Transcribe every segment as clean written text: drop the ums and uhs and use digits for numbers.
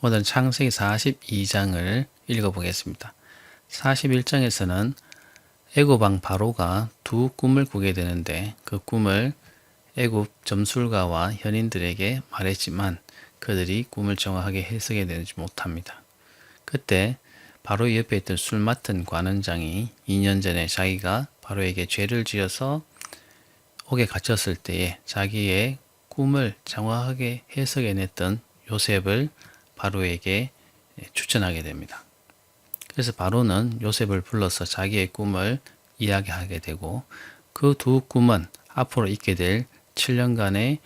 오늘 창세기 42장을 읽어보겠습니다. 41장에서는 애굽 왕 바로가 두 꿈을 꾸게 되는데 그 꿈을 애굽 점술가와 현인들에게 말했지만 그들이 꿈을 정확하게 해석해 내지 못합니다. 그때 바로 옆에 있던 술 맡은 관원장이 2년 전에 자기가 바로에게 죄를 지어서 옥에 갇혔을 때에 자기의 꿈을 정확하게 해석해냈던 요셉을 바로에게 추천하게 됩니다. 그래서 바로는 요셉을 불러서 자기의 꿈을 이야기하게 되고 그 두 꿈은 앞으로 있게 될 7년간의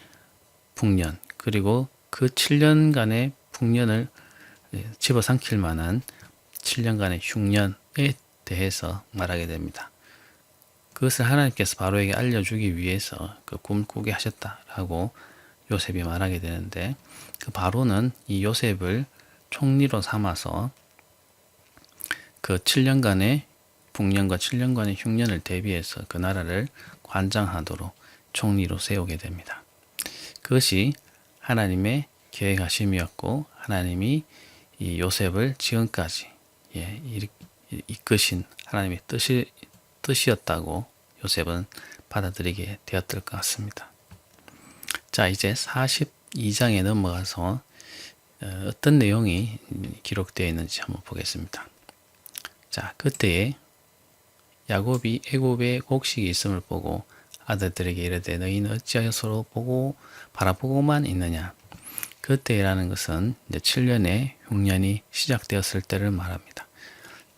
풍년 그리고 그 7년간의 풍년을 집어삼킬 만한 7년간의 흉년에 대해서 말하게 됩니다. 그것을 하나님께서 바로에게 알려주기 위해서 그 꿈을 꾸게 하셨다라고 요셉이 말하게 되는데 그 바로는 이 요셉을 총리로 삼아서 그 7년간의 풍년과 7년간의 흉년을 대비해서 그 나라를 관장하도록 총리로 세우게 됩니다. 그것이 하나님의 계획하심이었고 하나님이 이 요셉을 지금까지 이끄신 하나님의 뜻이었다고 요셉은 받아들이게 되었을 것 같습니다. 자, 이제 42장에 넘어가서 어떤 내용이 기록되어 있는지 한번 보겠습니다. 자, 그때에 야곱이 애굽에 곡식이 있음을 보고 아들들에게 이르되 너희는 어찌하여 서로 바라보고만 있느냐. 그때라는 것은 이제 7년의 흉년이 시작되었을 때를 말합니다.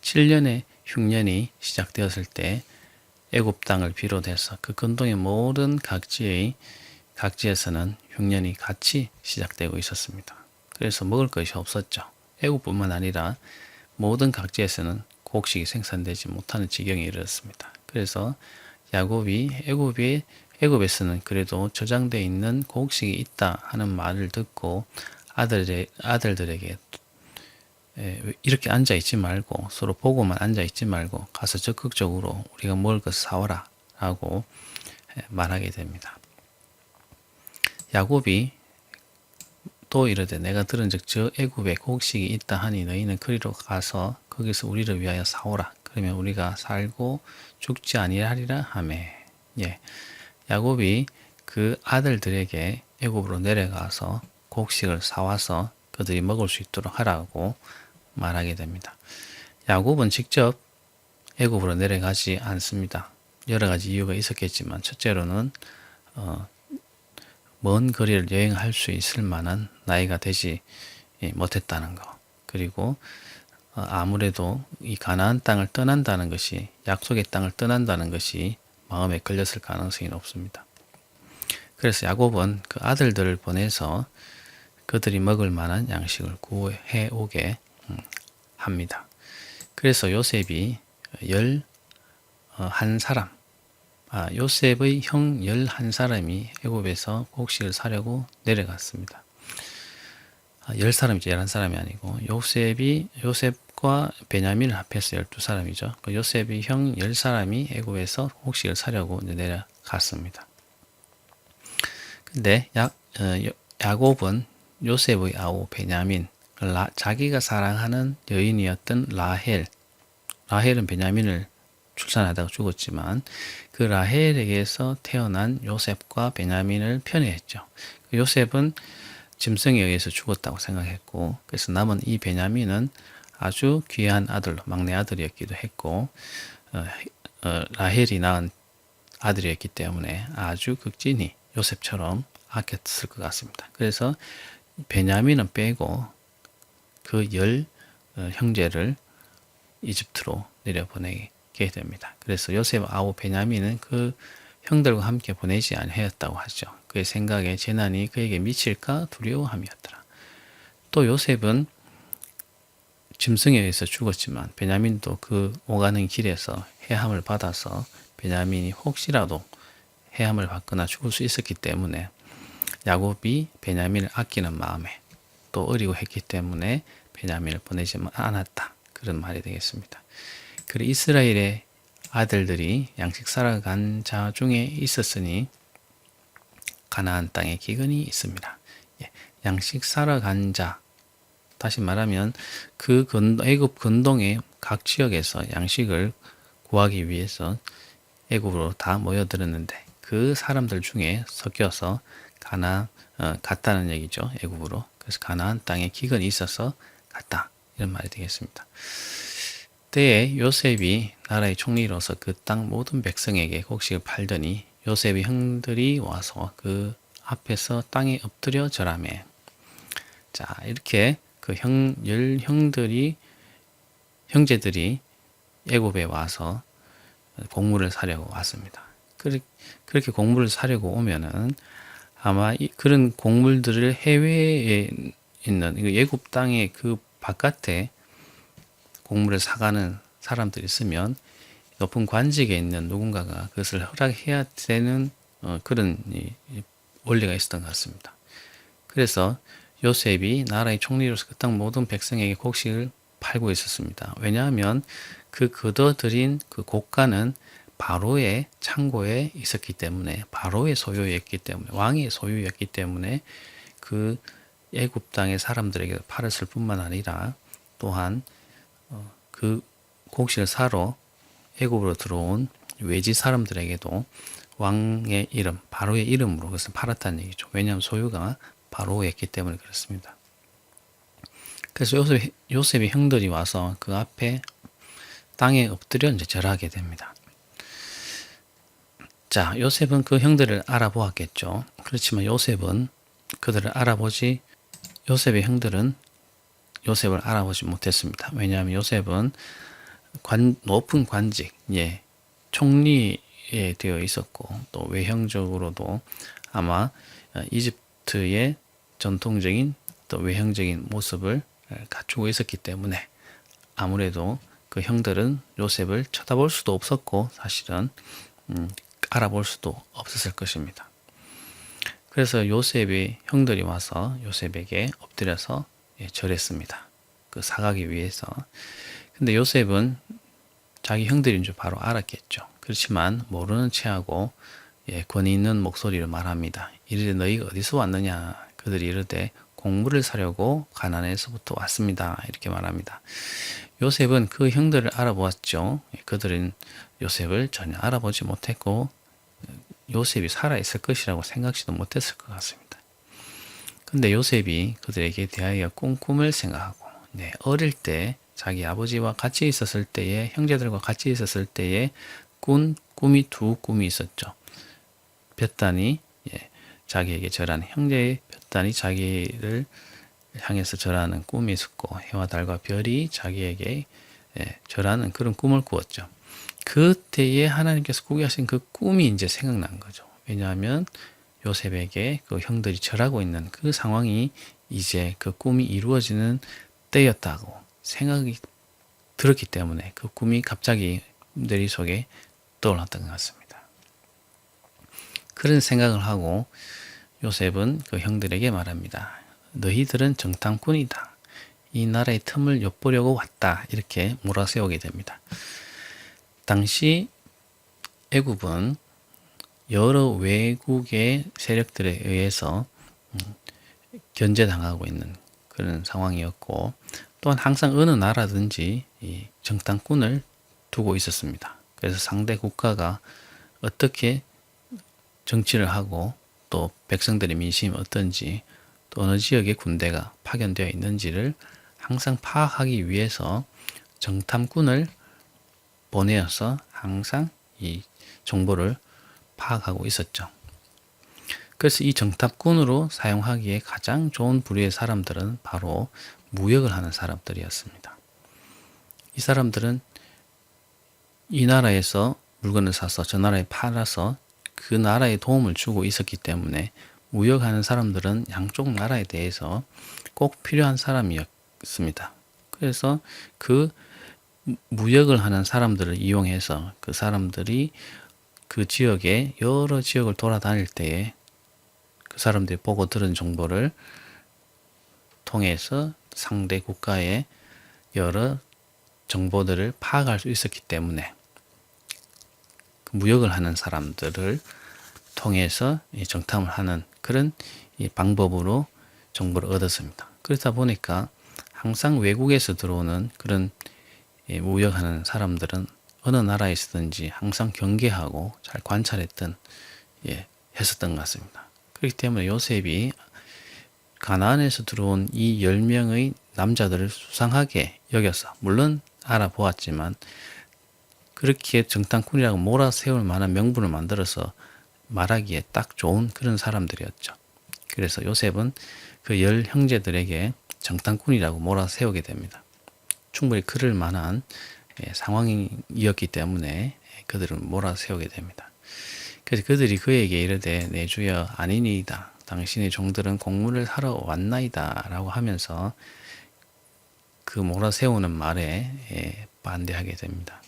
7년의 흉년이 시작되었을 때 애굽 땅을 비롯해서 그 근동의 모든 각지에서는 흉년이 같이 시작되고 있었습니다. 그래서 먹을 것이 없었죠. 애굽뿐만 아니라 모든 각지에서는 곡식이 생산되지 못하는 지경에 이르렀습니다. 그래서 야곱이 애굽에서는 그래도 저장되어 있는 곡식이 있다 하는 말을 듣고 아들들에게 이렇게 앉아있지 말고 서로 보고만 앉아있지 말고 가서 적극적으로 우리가 먹을 것을 사와라 라고 말하게 됩니다. 야곱이 또 이르되 내가 들은즉 저 애굽에 곡식이 있다 하니 너희는 그리로 가서 거기서 우리를 위하여 사오라. 그러면 우리가 살고 죽지 아니하리라 하매. 야곱이 그 아들들에게 애굽으로 내려가서 곡식을 사와서 그들이 먹을 수 있도록 하라고 말하게 됩니다. 야곱은 직접 애굽으로 내려가지 않습니다. 여러 가지 이유가 있었겠지만 첫째로는 먼 거리를 여행할 수 있을 만한 나이가 되지 못했다는 것. 그리고 아무래도 이 가나안 땅을 떠난다는 것이 약속의 땅을 떠난다는 것이 마음에 걸렸을 가능성이 높습니다. 그래서 야곱은 그 아들들을 보내서 그들이 먹을 만한 양식을 구해 오게 합니다. 그래서 요셉이 11사람 요셉의 형 11사람이 애굽에서 곡식을 사려고 내려갔습니다. 10사람이죠. 11사람이 아니고 요셉과 베냐민을 합해서 12사람이죠. 그 요셉의 형 10사람이 애굽에서 곡식을 사려고 내려갔습니다. 근데 야곱은 요셉의 아우 베냐민, 자기가 사랑하는 여인이었던 라헬은 베냐민을 출산하다가 죽었지만 그 라헬에게서 태어난 요셉과 베냐민을 편애했죠. 요셉은 짐승에 의해서 죽었다고 생각했고 그래서 남은 이 베냐민은 아주 귀한 아들로 막내 아들이었기도 했고 라헬이 낳은 아들이었기 때문에 아주 극진히 요셉처럼 아꼈을 것 같습니다. 그래서 베냐민은 빼고 그 10형제를 이집트로 내려보내게 됩니다. 그래서 요셉 아우 베냐민은 그 형들과 함께 보내지 아니하였다고 하죠. 그의 생각에 재난이 그에게 미칠까 두려워함이었더라. 또 요셉은 짐승에 의해서 죽었지만 베냐민도 그 오가는 길에서 해함을 받아서 베냐민이 혹시라도 해함을 받거나 죽을 수 있었기 때문에 야곱이 베냐민을 아끼는 마음에 또 어리고 했기 때문에 베냐민을 보내지 않았다. 그런 말이 되겠습니다. 그리고 이스라엘의 아들들이 양식 사러 간 자 중에 있었으니 가나안 땅에 기근이 있습니다. 양식 사러 간 자, 다시 말하면 그 애굽 근동의 각 지역에서 양식을 구하기 위해서 애굽으로 다 모여들었는데 그 사람들 중에 섞여서 갔다는 얘기죠. 애굽으로. 그래서 가나안 땅에 기근이 있어서 갔다. 이런 말이 되겠습니다. 때에 요셉이 나라의 총리로서 그 땅 모든 백성에게 곡식을 팔더니 요셉의 형들이 와서 그 앞에서 땅에 엎드려 절하매. 자, 이렇게 그 형제들이 애굽에 와서 곡물을 사려고 왔습니다. 그렇게 곡물을 사려고 오면은 아마 그런 곡물들을 해외에 있는 애굽 땅의 그 바깥에 곡물을 사가는 사람들이 있으면 높은 관직에 있는 누군가가 그것을 허락해야 되는 그런 원리가 있었던 것 같습니다. 그래서 요셉이 나라의 총리로서 그 땅 모든 백성에게 곡식을 팔고 있었습니다. 왜냐하면 그 거둬들인 그 곡간은 바로의 창고에 있었기 때문에, 바로의 소유였기 때문에, 왕의 소유였기 때문에 그 애굽 땅의 사람들에게 팔았을 뿐만 아니라 또한 그 곡식을 사러 애굽으로 들어온 외지 사람들에게도 왕의 이름, 바로의 이름으로 그것을 팔았다는 얘기죠. 왜냐하면 소유가 바로였기 때문에 그렇습니다. 그래서 요셉의 형들이 와서 그 앞에 땅에 엎드려 이제 절하게 됩니다. 자, 요셉은 그 형들을 알아보았겠죠. 그렇지만 요셉의 형들은 요셉을 알아보지 못했습니다. 왜냐하면 요셉은 높은 관직, 총리에 되어 있었고, 또 외형적으로도 아마 이집트의 전통적인 또 외형적인 모습을 갖추고 있었기 때문에 아무래도 그 형들은 요셉을 쳐다볼 수도 없었고, 사실은 알아볼 수도 없었을 것입니다. 그래서 요셉의 형들이 와서 요셉에게 엎드려서 절했습니다. 그 사가기 위해서. 근데 요셉은 자기 형들인 줄 바로 알았겠죠. 그렇지만 모르는 체하고 권위 있는 목소리로 말합니다. 이르되 너희가 어디서 왔느냐? 그들이 이르되 곡물을 사려고 가나안에서부터 왔습니다. 이렇게 말합니다. 요셉은 그 형들을 알아보았죠. 그들은 요셉을 전혀 알아보지 못했고 요셉이 살아있을 것이라고 생각지도 못했을 것 같습니다. 근데 요셉이 그들에게 대하여 꿈을 생각하고, 어릴 때 자기 아버지와 같이 있었을 때에, 형제들과 같이 있었을 때에 꿈이 두 꿈이 있었죠. 벳단이 자기에게 절하는, 형제의 벳단이 자기를 향해서 절하는 꿈이 있었고, 해와 달과 별이 자기에게 절하는 그런 꿈을 꾸었죠. 그때에 하나님께서 꾸게 하신 그 꿈이 이제 생각난 거죠. 왜냐하면 요셉에게 그 형들이 절하고 있는 그 상황이 이제 그 꿈이 이루어지는 때였다고 생각이 들었기 때문에 그 꿈이 갑자기 머릿속에 떠올랐던 것 같습니다. 그런 생각을 하고 요셉은 그 형들에게 말합니다. 너희들은 정탐꾼이다. 이 나라의 틈을 엿보려고 왔다. 이렇게 몰아세우게 됩니다. 당시 애굽은 여러 외국의 세력들에 의해서 견제당하고 있는 그런 상황이었고, 또한 항상 어느 나라든지 이 정탐꾼을 두고 있었습니다. 그래서 상대 국가가 어떻게 정치를 하고 또 백성들의 민심이 어떤지, 또 어느 지역에 군대가 파견되어 있는지를 항상 파악하기 위해서 정탐꾼을 보내어서 항상 이 정보를 파악하고 있었죠. 그래서 이 정탐꾼으로 사용하기에 가장 좋은 부류의 사람들은 바로 무역을 하는 사람들이었습니다. 이 사람들은 이 나라에서 물건을 사서 저 나라에 팔아서 그 나라에 도움을 주고 있었기 때문에 무역하는 사람들은 양쪽 나라에 대해서 꼭 필요한 사람이었습니다. 그래서 그 무역을 하는 사람들을 이용해서 그 사람들이 그 지역에 여러 지역을 돌아다닐 때에 그 사람들이 보고 들은 정보를 통해서 상대 국가의 여러 정보들을 파악할 수 있었기 때문에 그 무역을 하는 사람들을 통해서 정탐을 하는 그런 방법으로 정보를 얻었습니다. 그러다 보니까 항상 외국에서 들어오는 그런 무역하는 사람들은 어느 나라에서든지 항상 경계하고 잘 관찰했던 했었던 것 같습니다. 그렇기 때문에 요셉이 가나안에서 들어온 이 10명의 남자들을 수상하게 여겨서 물론 알아보았지만 그렇게 정탐꾼이라고 몰아세울 만한 명분을 만들어서 말하기에 딱 좋은 그런 사람들이었죠. 그래서 요셉은 그 10 형제들에게 정탐꾼이라고 몰아세우게 됩니다. 충분히 그럴 만한 상황이었기 때문에 그들을 몰아세우게 됩니다. 그래서 그들이 그에게 이르되 내 주여 아니니이다. 당신의 종들은 곡물을 사러 왔나이다 라고 하면서 그 몰아세우는 말에 반대하게 됩니다.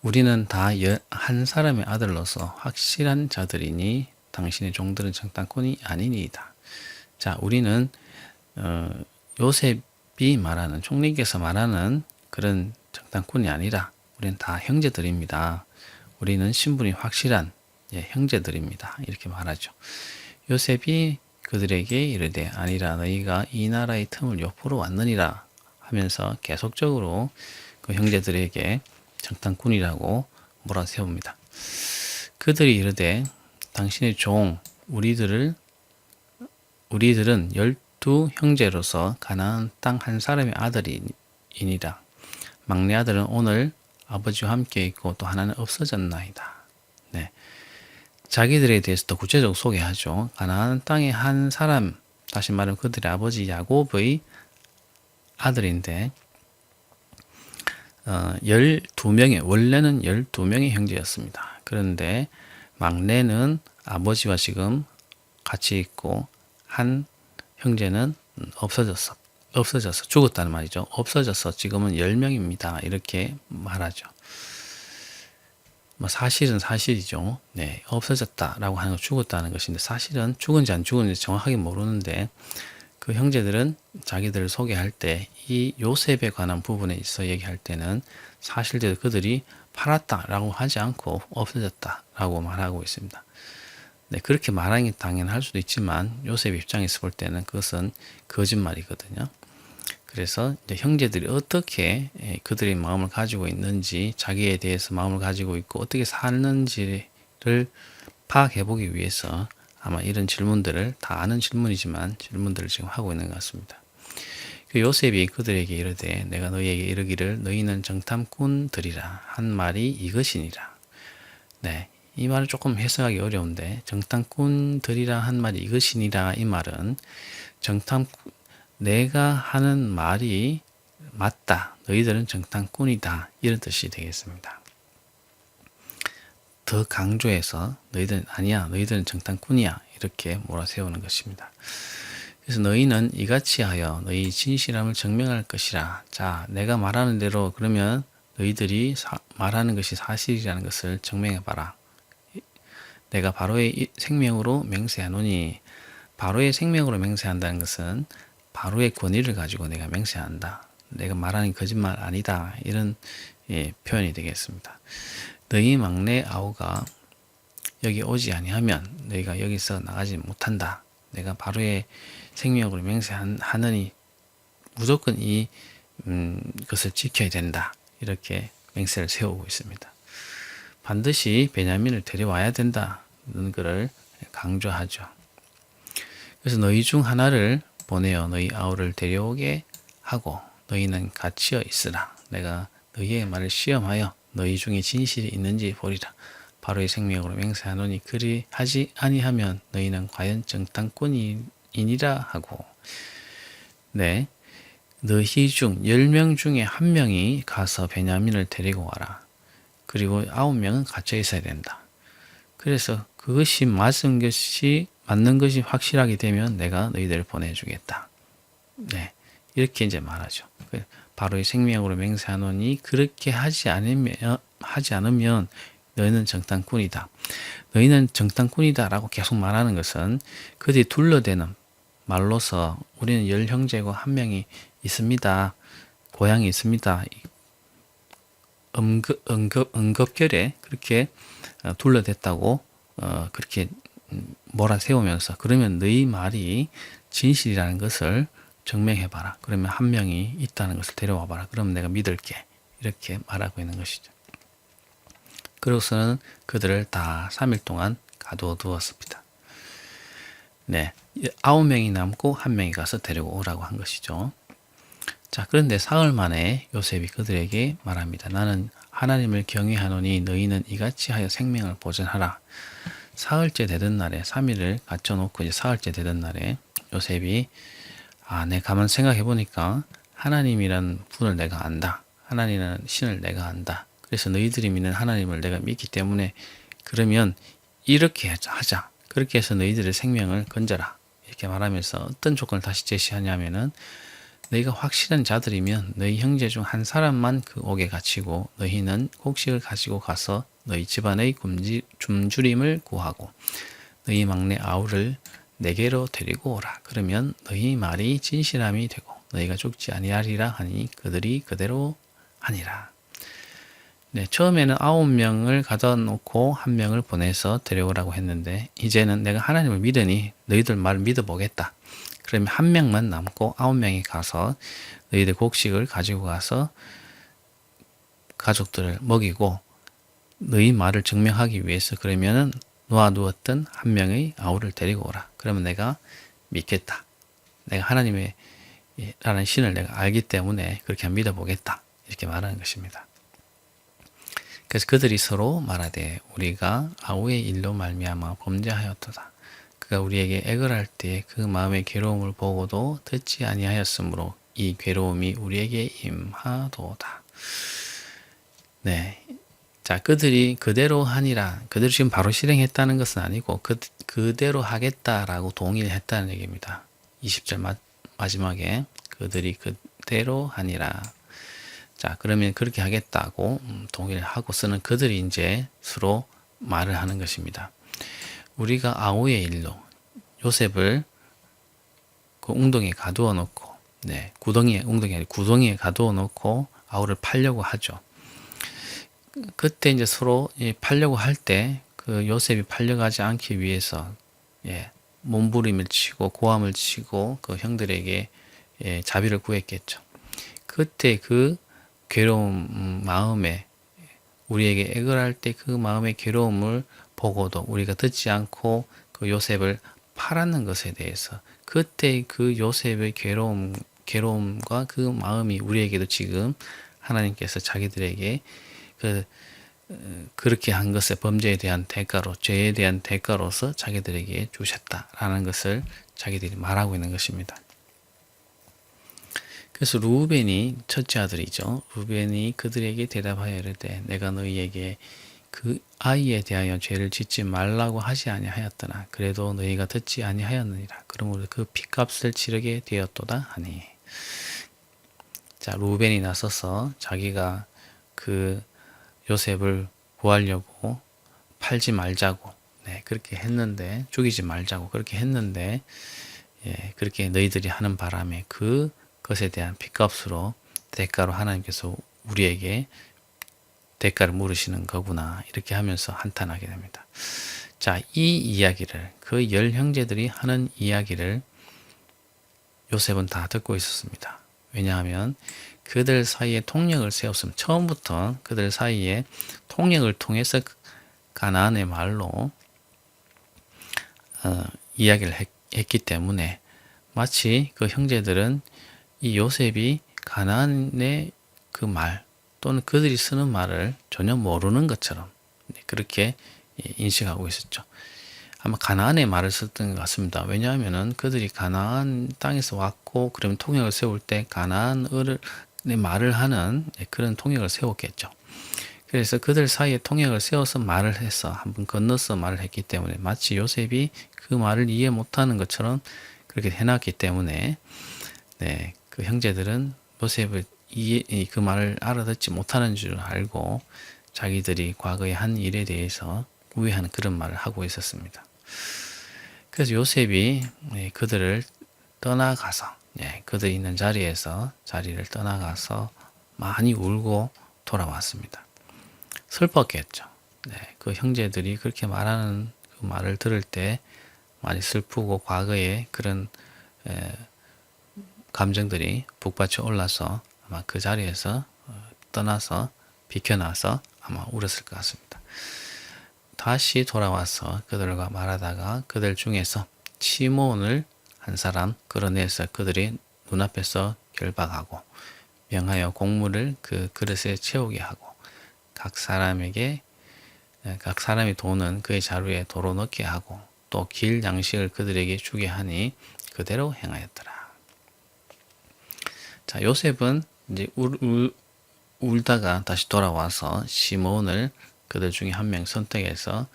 우리는 다 한 사람의 아들로서 확실한 자들이니 당신의 종들은 정탐꾼이 아니니이다. 자, 우리는 요셉이 말하는 총리께서 말하는 그런 정탐꾼이 아니라 우리는 다 형제들입니다. 우리는 신분이 확실한 형제들입니다. 이렇게 말하죠. 요셉이 그들에게 이르되 아니라 너희가 이 나라의 틈을 요포로 왔느니라 하면서 계속적으로 그 형제들에게 정탐꾼이라고 몰아세웁니다. 그들이 이르되 당신의 종 우리들은 12 형제로서 가나안 땅 한 사람의 아들이니라. 막내 아들은 오늘 아버지와 함께 있고 또 하나는 없어졌나이다. 네. 자기들에 대해서 더 구체적으로 소개하죠. 가나안 땅의 한 사람, 다시 말하면 그들의 아버지 야곱의 아들인데 12명의 원래는 12명의 형제였습니다. 그런데 막내는 아버지와 지금 같이 있고 한 형제는 없어졌어 죽었다는 말이죠. 없어져서 지금은 10명입니다. 이렇게 말하죠. 사실은 사실이죠. 네, 없어졌다라고 하는 거 죽었다는 것인데 사실은 죽은지 안 죽은지 정확하게 모르는데 그 형제들은 자기들을 소개할 때 이 요셉에 관한 부분에 있어 얘기할 때는 사실대로 그들이 팔았다라고 하지 않고 없어졌다라고 말하고 있습니다. 네, 그렇게 말하는 게 당연할 수도 있지만 요셉 입장에서 볼 때는 그것은 거짓말이거든요. 그래서 이제 형제들이 어떻게 그들의 마음을 가지고 있는지, 자기에 대해서 마음을 가지고 있고 어떻게 사는지를 파악해 보기 위해서 아마 이런 질문들을 다 아는 질문이지만 질문들을 지금 하고 있는 것 같습니다. 그 요셉이 그들에게 이르되 내가 너희에게 이르기를 너희는 정탐꾼들이라 한 말이 이것이니라. 네, 이 말은 조금 해석하기 어려운데 정탐꾼들이라 한 말이 이것이니라 이 말은 내가 하는 말이 맞다. 너희들은 정탐꾼이다. 이런 뜻이 되겠습니다. 더 강조해서 너희들은 아니야. 너희들은 정탐꾼이야. 이렇게 몰아세우는 것입니다. 그래서 너희는 이같이 하여 너희 진실함을 증명할 것이라. 자, 내가 말하는 대로 그러면 너희들이 말하는 것이 사실이라는 것을 증명해봐라. 내가 바로의 생명으로 맹세하노니 바로의 생명으로 맹세한다는 것은 바로의 권위를 가지고 내가 맹세한다. 내가 말하는 거짓말 아니다. 이런 표현이 되겠습니다. 너희 막내 아우가 여기 오지 아니하면 너희가 여기서 나가지 못한다. 내가 바로의 생명으로 맹세하느니 무조건 이 것을 지켜야 된다. 이렇게 맹세를 세우고 있습니다. 반드시 베냐민을 데려와야 된다는 것을 강조하죠. 그래서 너희 중 하나를 보내어 너희 아우를 데려오게 하고 너희는 갇혀 있으라. 내가 너희의 말을 시험하여 너희 중에 진실이 있는지 보리라. 바로의 생명으로 맹세하노니 그리하지 아니하면 너희는 과연 정탐꾼이니라 하고. 네, 너희 중 10명 중에 한 명이 가서 베냐민을 데리고 와라. 그리고 9명은 갇혀 있어야 된다. 그래서 그것이 맞는 것이 확실하게 되면 내가 너희들을 보내주겠다. 네, 이렇게 이제 말하죠. 바로의 생명으로 맹세하노니 그렇게 하지 않으면 너희는 정탐꾼이다. 너희는 정탐꾼이다라고 계속 말하는 것은 그들이 둘러대는 말로서 우리는 10 형제고 한 명이 있습니다. 고향이 있습니다. 응급결에 그렇게 둘러댔다고 그렇게 몰아세우면서 그러면 너희 말이 진실이라는 것을 증명해봐라. 그러면 한 명이 있다는 것을 데려와봐라. 그러면 내가 믿을게. 이렇게 말하고 있는 것이죠. 그러고서는 그들을 다 3일 동안 가두어두었습니다. 네, 9명이 남고 1명이 가서 데려오라고 한 것이죠. 자, 그런데 사흘 만에 요셉이 그들에게 말합니다. 나는 하나님을 경외하노니 너희는 이같이 하여 생명을 보존하라. 사흘째 되던 날에 3일을 갖춰놓고 이제 사흘째 되던 날에 요셉이 내 가만 생각해 보니까 하나님이라는 분을 내가 안다. 하나님이라는 신을 내가 안다. 그래서 너희들이 믿는 하나님을 내가 믿기 때문에 그러면 이렇게 하자. 그렇게 해서 너희들의 생명을 건져라. 이렇게 말하면서 어떤 조건을 다시 제시하냐면은 너희가 확실한 자들이면 너희 형제 중 한 사람만 그 옥에 갇히고 너희는 곡식을 가지고 가서 너희 집안의 굶주림을 구하고 너희 막내 아우를 내게로 데리고 오라. 그러면 너희 말이 진실함이 되고 너희가 죽지 아니하리라 하니 그들이 그대로 하니라. 네, 처음에는 9명을 가다 놓고 1명을 보내서 데려오라고 했는데 이제는 내가 하나님을 믿으니 너희들 말 믿어보겠다. 그러면 1명만 남고 9명이 가서 너희들 곡식을 가지고 가서 가족들을 먹이고 너희 말을 증명하기 위해서 그러면은 놓아두었던 1명의 아우를 데리고 오라. 그러면 내가 믿겠다. 내가 하나님의 라는 신을 내가 알기 때문에 그렇게 믿어보겠다. 이렇게 말하는 것입니다. 그래서 그들이 서로 말하되 우리가 아우의 일로 말미암아 범죄하였도다. 그가 우리에게 애걸할 때 그 마음의 괴로움을 보고도 듣지 아니하였으므로 이 괴로움이 우리에게 임하도다. 네. 자, 그들이 그대로 하니라. 그들이 지금 바로 실행했다는 것은 아니고 그대로 하겠다라고 동의를 했다는 얘기입니다. 20절 마지막에 그들이 그대로 하니라. 자, 그러면 그렇게 하겠다고 동의를 하고서는 그들이 이제 서로 말을 하는 것입니다. 우리가 아우의 일로 요셉을 그 웅덩이에 가두어 놓고, 네, 웅덩이에 구덩이에 가두어 놓고 아우를 팔려고 하죠. 그때 이제 서로 팔려고 할 때 그 요셉이 팔려가지 않기 위해서 몸부림을 치고 고함을 치고 그 형들에게 자비를 구했겠죠. 그때 그 괴로운 마음에 우리에게 애걸할 때 그 마음의 괴로움을 보고도 우리가 듣지 않고 그 요셉을 팔았는 것에 대해서 그때 그 요셉의 괴로움과 그 마음이 우리에게도 지금 하나님께서 자기들에게 그렇게 한 것의 범죄에 대한 대가로 죄에 대한 대가로서 자기들에게 주셨다라는 것을 자기들이 말하고 있는 것입니다. 그래서 루벤이 첫째 아들이죠. 루벤이 그들에게 대답하여 이르되 내가 너희에게 그 아이에 대하여 죄를 짓지 말라고 하지 아니하였더나 그래도 너희가 듣지 아니하였느니라. 그러므로 그 핏값을 치르게 되었도다 하니. 자, 루벤이 나서서 자기가 그 요셉을 구하려고 팔지 말자고 그렇게 했는데 죽이지 말자고 그렇게 했는데 그렇게 너희들이 하는 바람에 그것에 대한 핏값으로 대가로 하나님께서 우리에게 대가를 물으시는 거구나 이렇게 하면서 한탄하게 됩니다. 자, 이 이야기를 그 10형제들이 하는 이야기를 요셉은 다 듣고 있었습니다. 왜냐하면 그들 사이에 통역을 세웠으면 처음부터 그들 사이에 통역을 통해서 가나안의 말로 이야기를 했기 때문에 마치 그 형제들은 이 요셉이 가나안의 그 말 또는 그들이 쓰는 말을 전혀 모르는 것처럼 그렇게 인식하고 있었죠. 아마 가나안의 말을 썼던 것 같습니다. 왜냐하면은 그들이 가나안 땅에서 왔고 그러면 통역을 세울 때 가나안의 말을 하는 그런 통역을 세웠겠죠. 그래서 그들 사이에 통역을 세워서 말을 해서 한번 건너서 말을 했기 때문에 마치 요셉이 그 말을 이해 못하는 것처럼 그렇게 해놨기 때문에 그 형제들은 요셉을 그 말을 알아듣지 못하는 줄 알고 자기들이 과거에 한 일에 대해서 우회하는 그런 말을 하고 있었습니다. 그래서 요셉이 그들을 떠나가서 그들이 있는 자리를 떠나가서 많이 울고 돌아왔습니다. 슬펐겠죠. 그 형제들이 그렇게 말하는 그 말을 들을 때 많이 슬프고 과거에 그런 감정들이 북받쳐 올라서 아마 그 자리에서 떠나서 비켜나서 아마 울었을 것 같습니다. 다시 돌아와서 그들과 말하다가 그들 중에서 시몬을 한 사람 끌어내서 그들이 눈앞에서 결박하고 명하여 곡물을 그 그릇에 채우게 하고 각 사람이 돈은 그의 자루에 도로 넣게 하고 또 길 양식을 그들에게 주게 하니 그대로 행하였더라. 자, 요셉은 이제 울다가 다시 돌아와서 시몬을 그들 중에 한 명 선택해서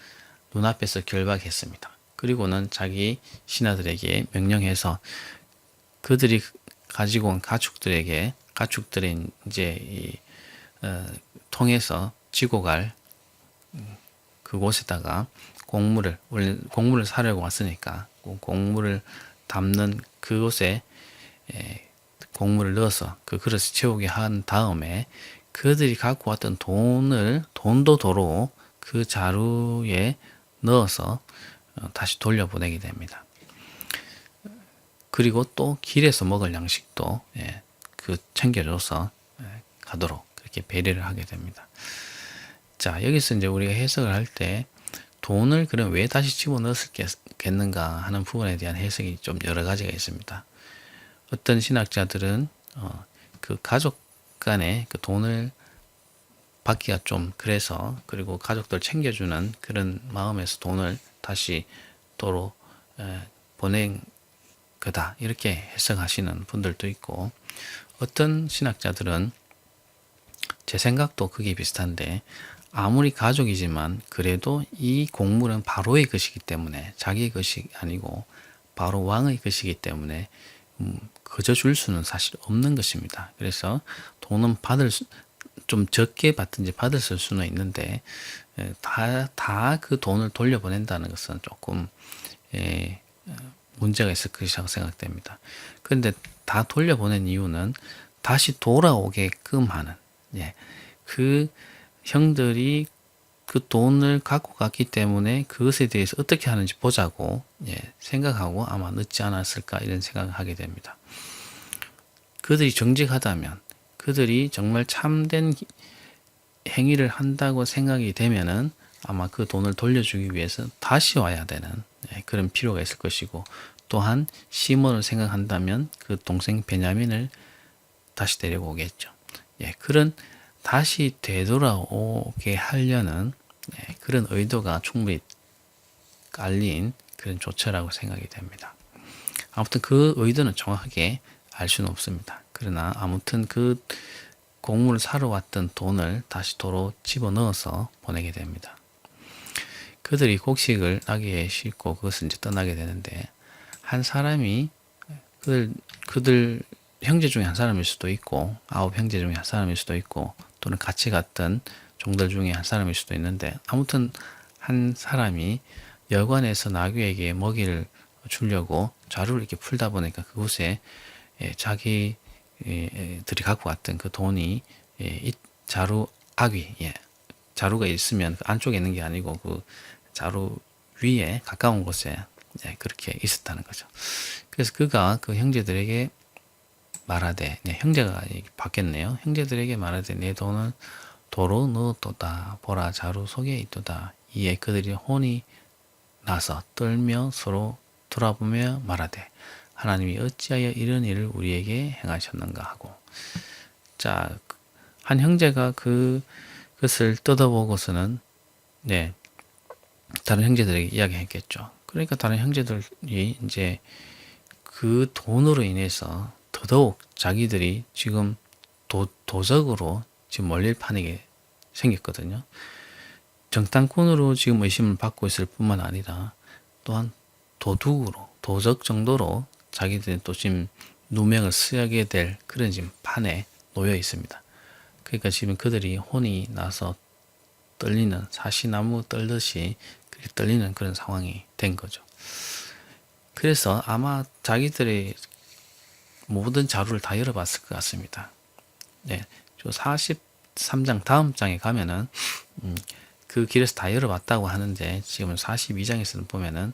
눈앞에서 결박했습니다. 그리고는 자기 신하들에게 명령해서 그들이 가지고 온 가축들이 이제 통해서 지고 갈 그곳에다가 곡물을 사려고 왔으니까 곡물을 담는 그곳에 곡물을 넣어서 그 그릇을 채우게 한 다음에 그들이 갖고 왔던 돈도 도로 그 자루에 넣어서 다시 돌려보내게 됩니다. 그리고 또 길에서 먹을 양식도 챙겨줘서 가도록 그렇게 배려를 하게 됩니다. 자, 여기서 이제 우리가 해석을 할 때 돈을 그럼 왜 다시 집어넣었겠는가 하는 부분에 대한 해석이 좀 여러 가지가 있습니다. 어떤 신학자들은 그 가족 간에 그 돈을 받기가 좀 그래서 그리고 가족들 챙겨주는 그런 마음에서 돈을 다시 도로 보낸 거다 이렇게 해석하시는 분들도 있고 어떤 신학자들은 제 생각도 그게 비슷한데 아무리 가족이지만 그래도 이 곡물은 바로의 것이기 때문에 자기의 것이 아니고 바로 왕의 것이기 때문에 그저 줄 수는 사실 없는 것입니다. 그래서 돈은 좀 적게 받든지 받을 수는 있는데 다 그 돈을 돌려보낸다는 것은 조금 문제가 있을 것이라고 생각됩니다. 그런데 다 돌려보낸 이유는 다시 돌아오게끔 하는 그 형들이 그 돈을 갖고 갔기 때문에 그것에 대해서 어떻게 하는지 보자고 생각하고 아마 늦지 않았을까 이런 생각을 하게 됩니다. 그들이 정직하다면 그들이 정말 참된 행위를 한다고 생각이 되면은 아마 그 돈을 돌려주기 위해서 다시 와야 되는 그런 필요가 있을 것이고 또한 시몬을 생각한다면 그 동생 베냐민을 다시 데려오겠죠. 그런 다시 되돌아오게 하려는 그런 의도가 충분히 깔린 그런 조처라고 생각이 됩니다. 아무튼 그 의도는 정확하게 알 수는 없습니다. 그러나 아무튼 그 곡물을 사러 왔던 돈을 다시 도로 집어넣어서 보내게 됩니다. 그들이 곡식을 나귀에 싣고 그것을 이제 떠나게 되는데 한 사람이 그들 형제 중에 한 사람일 수도 있고 9 형제 중에 한 사람일 수도 있고 또는 같이 갔던 종들 중에 한 사람일 수도 있는데 아무튼 한 사람이 여관에서 나귀에게 먹이를 주려고 자루를 이렇게 풀다 보니까 그곳에 자기들이 갖고 왔던 그 돈이 자루가 있으면 그 안쪽에 있는 게 아니고 그 자루 위에 가까운 곳에 그렇게 있었다는 거죠. 그래서 그가 그 형제들에게 말하되 형제가 바뀌었네요. 형제들에게 말하되 내 돈을 도로 넣었도다. 보라 자루 속에 있도다. 이에 그들이 혼이 나서 떨며 서로 돌아보며 말하되 하나님이 어찌하여 이런 일을 우리에게 행하셨는가 하고 자, 한 형제가 그것을 뜯어보고서는 다른 형제들에게 이야기했겠죠. 그러니까 다른 형제들이 이제 그 돈으로 인해서 더더욱 자기들이 지금 도적으로 지금 몰릴 판이게 생겼거든요. 정탐꾼으로 지금 의심을 받고 있을 뿐만 아니라 또한 도적 정도로 자기들이 또 지금 누명을 쓰게 될 그런 지금 판에 놓여 있습니다. 그러니까 지금 그들이 혼이 나서 떨리는 사시나무 떨듯이 그렇게 떨리는 그런 상황이 된 거죠. 그래서 아마 자기들의 모든 자루를 다 열어봤을 것 같습니다. 43장 다음 장에 가면은 그 길에서 다 열어봤다고 하는데 지금 42장에서는 보면은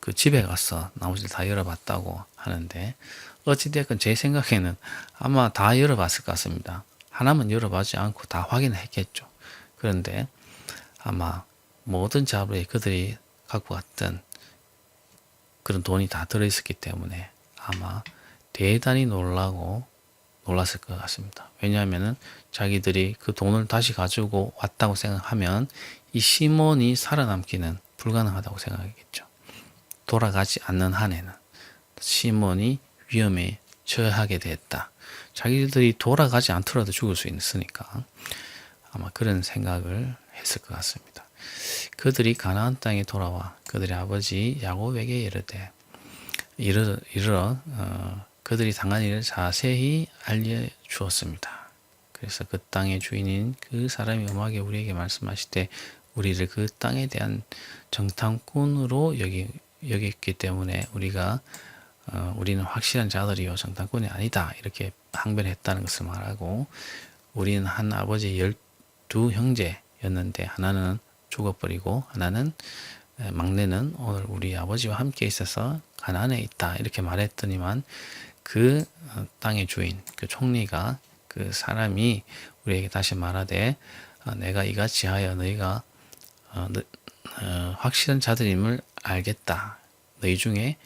그 집에 가서 나머지를 다 열어봤다고 하는데 어찌됐건 제 생각에는 아마 다 열어봤을 것 같습니다. 하나만 열어보지 않고 다 확인했겠죠. 그런데 아마 모든 자료에 그들이 갖고 갔던 그런 돈이 다 들어있었기 때문에 아마 대단히 놀랐을 것 같습니다. 왜냐하면은 자기들이 그 돈을 다시 가지고 왔다고 생각하면 이 시몬이 살아남기는 불가능하다고 생각하겠죠. 돌아가지 않는 한에는 시몬이 위험에 처하게 됐다. 자기들이 돌아가지 않더라도 죽을 수 있으니까 아마 그런 생각을 했을 것 같습니다. 그들이 가나안 땅에 돌아와 그들의 아버지 야곱에게 이르러 그들이 당한 일을 자세히 알려주었습니다. 그래서 그 땅의 주인인 그 사람이 음하게 우리에게 말씀하시되 우리를 그 땅에 대한 정탐꾼으로 여겼기 때문에 우리는 확실한 자들이요 정탐꾼이 아니다 이렇게 항변했다는 것을 말하고 우리는 한 아버지 12 형제였는데 하나는 죽어버리고 하나는 막내는 오늘 우리 아버지와 함께 있어서 가나안에 있다 이렇게 말했더니만 그 땅의 주인 그 총리가 그 사람이 우리에게 다시 말하되 내가 이같이 하여 너희가 확실한 자들임을 알겠다. 너희 중에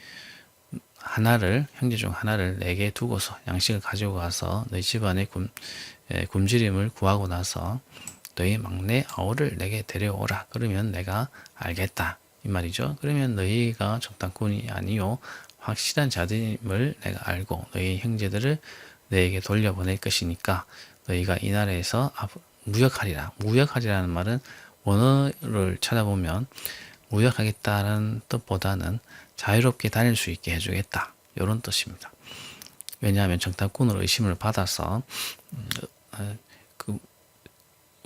형제 중 하나를 내게 두고서 양식을 가지고 가서 너희 집안의 굶주림을 구하고 나서 너희 막내 아우를 내게 데려오라. 그러면 내가 알겠다. 이 말이죠. 그러면 너희가 정탐꾼이 아니요 확실한 자들임을 내가 알고 너희 형제들을 너에게 돌려보낼 것이니까 너희가 이 나라에서 무역하리라. 무역하리라는 말은 원어를 찾아보면 무역하겠다는 뜻보다는 자유롭게 다닐 수 있게 해주겠다. 이런 뜻입니다. 왜냐하면 정탐꾼으로 의심을 받아서 그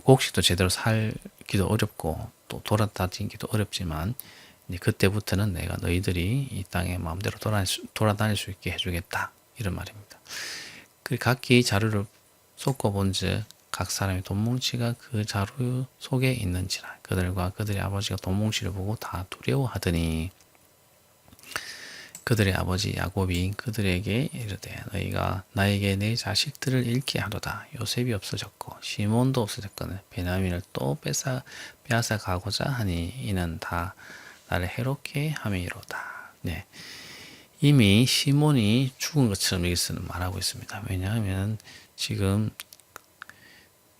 곡식도 제대로 살기도 어렵고 또 돌아다니기도 어렵지만 이제 그때부터는 내가 너희들이 이 땅에 마음대로 돌아다닐 수 있게 해주겠다. 이런 말입니다. 그 각기 자루를 쏟고본즉 각 사람의 돈뭉치가 그 자루 속에 있는지라 그들과 그들의 아버지가 돈뭉치를 보고 다 두려워하더니 그들의 아버지 야곱이 그들에게 이르되 너희가 나에게 내 자식들을 잃게 하도다. 요셉이 없어졌고 시몬도 없어졌거늘 베냐민을 또 빼앗아 가고자 하니 이는 다 나를 해롭게 함이로다. 네. 이미 시몬이 죽은 것처럼 여기서는 말하고 있습니다. 왜냐하면 지금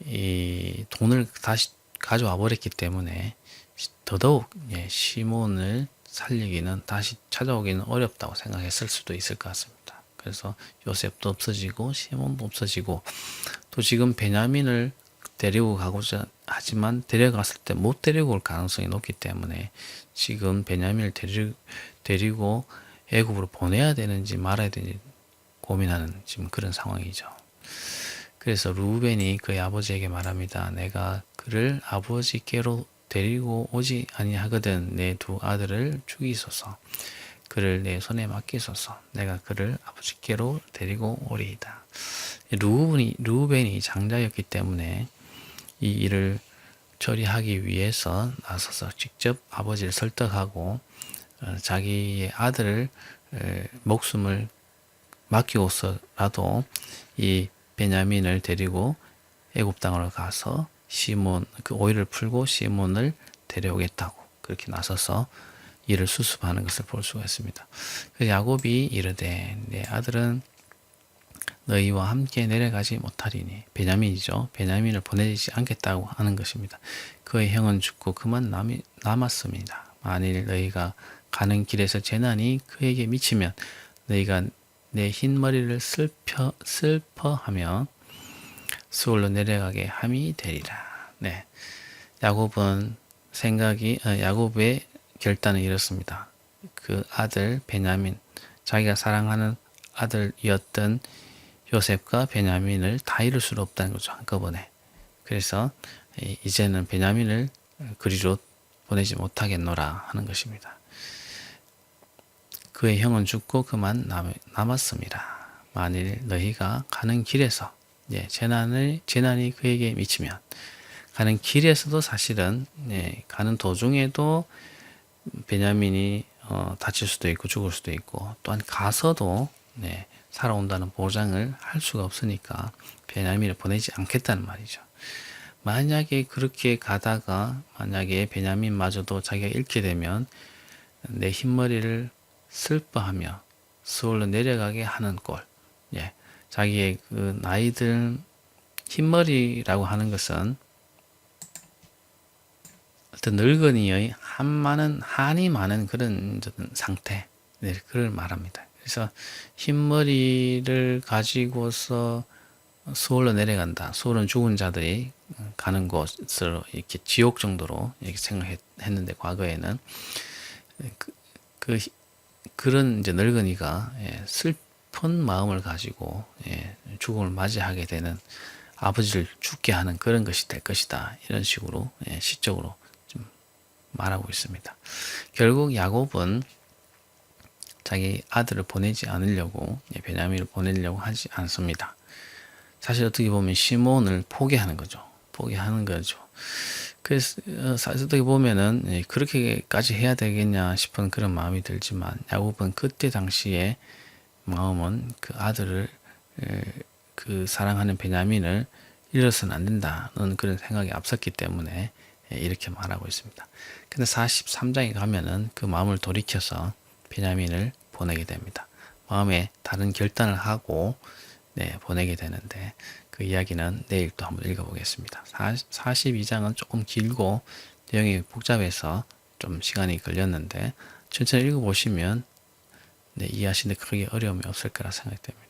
이 돈을 다시 가져와 버렸기 때문에 더더욱 시몬을 살리기는 다시 찾아오기는 어렵다고 생각했을 수도 있을 것 같습니다. 그래서 요셉도 없어지고 시몬도 없어지고 또 지금 베냐민을 데리고 가고자 하지만 데려갔을 때 못 데리고 올 가능성이 높기 때문에 지금 베냐민을 데리고 애굽으로 보내야 되는지 말아야 되는지 고민하는 지금 그런 상황이죠. 그래서 루벤이 그의 아버지에게 말합니다. 내가 그를 아버지께로 데리고 오지 아니하거든 내 두 아들을 죽이소서. 그를 내 손에 맡기소서. 내가 그를 아버지께로 데리고 오리이다. 루벤이 장자였기 때문에 이 일을 처리하기 위해서 나서서 직접 아버지를 설득하고 자기의 아들을 목숨을 맡기고서라도 이 베냐민을 데리고 애굽 땅으로 가서 시몬 그 오해를 풀고 시몬을 데려오겠다고 그렇게 나서서 이를 수습하는 것을 볼 수가 있습니다. 그 야곱이 이르되 내 아들은 너희와 함께 내려가지 못하리니 베냐민이죠. 베냐민을 보내지 않겠다고 하는 것입니다. 그의 형은 죽고 그만 남았습니다. 만일 너희가 가는 길에서 재난이 그에게 미치면 너희가 내 흰 머리를 슬퍼하며 수월로 내려가게 함이 되리라. 네, 야곱의 결단은 이렇습니다. 그 아들 베냐민, 자기가 사랑하는 아들이었던 요셉과 베냐민을 다 잃을 수는 없다는 거죠. 한꺼번에. 그래서 이제는 베냐민을 그리로 보내지 못하겠노라 하는 것입니다. 그의 형은 죽고 그만 남았습니다. 만일 너희가 가는 길에서 재난이 그에게 미치면 가는 길에서도 사실은 가는 도중에도 베냐민이 다칠 수도 있고 죽을 수도 있고 또한 가서도 살아온다는 보장을 할 수가 없으니까 베냐민을 보내지 않겠다는 말이죠. 만약에 그렇게 가다가 만약에 베냐민마저도 자기가 잃게 되면 내 흰머리를 슬퍼하며 서울로 내려가게 하는 꼴. 예. 자기의 그 나이들 흰머리라고 하는 것은 어떤 늙은이의 한이 많은 그런 상태. 네, 그걸 말합니다. 그래서 흰머리를 가지고서 서울로 내려간다. 서울은 죽은 자들이 가는 곳으로 이렇게 지옥 정도로 이렇게 생각했는데 과거에는 그런 이제 늙은이가 슬픈 마음을 가지고 죽음을 맞이하게 되는 아버지를 죽게 하는 그런 것이 될 것이다. 이런 식으로 시적으로 좀 말하고 있습니다. 결국 야곱은 자기 아들을 보내지 않으려고 베냐민을 보내려고 하지 않습니다. 사실 어떻게 보면 시몬을 포기하는 거죠. 그래서 어떻게 보면은 그렇게까지 해야 되겠냐 싶은 그런 마음이 들지만 야곱은 그때 당시에 마음은 그 아들을 그 사랑하는 베냐민을 잃어서는 안 된다는 그런 생각이 앞섰기 때문에 이렇게 말하고 있습니다. 근데 43장에 가면은 그 마음을 돌이켜서 베냐민을 보내게 됩니다. 마음에 다른 결단을 하고 보내게 되는데 그 이야기는 내일 또 한번 읽어보겠습니다. 42장은 조금 길고 내용이 복잡해서 좀 시간이 걸렸는데 천천히 읽어보시면 이해하시는데 크게 어려움이 없을 거라 생각됩니다.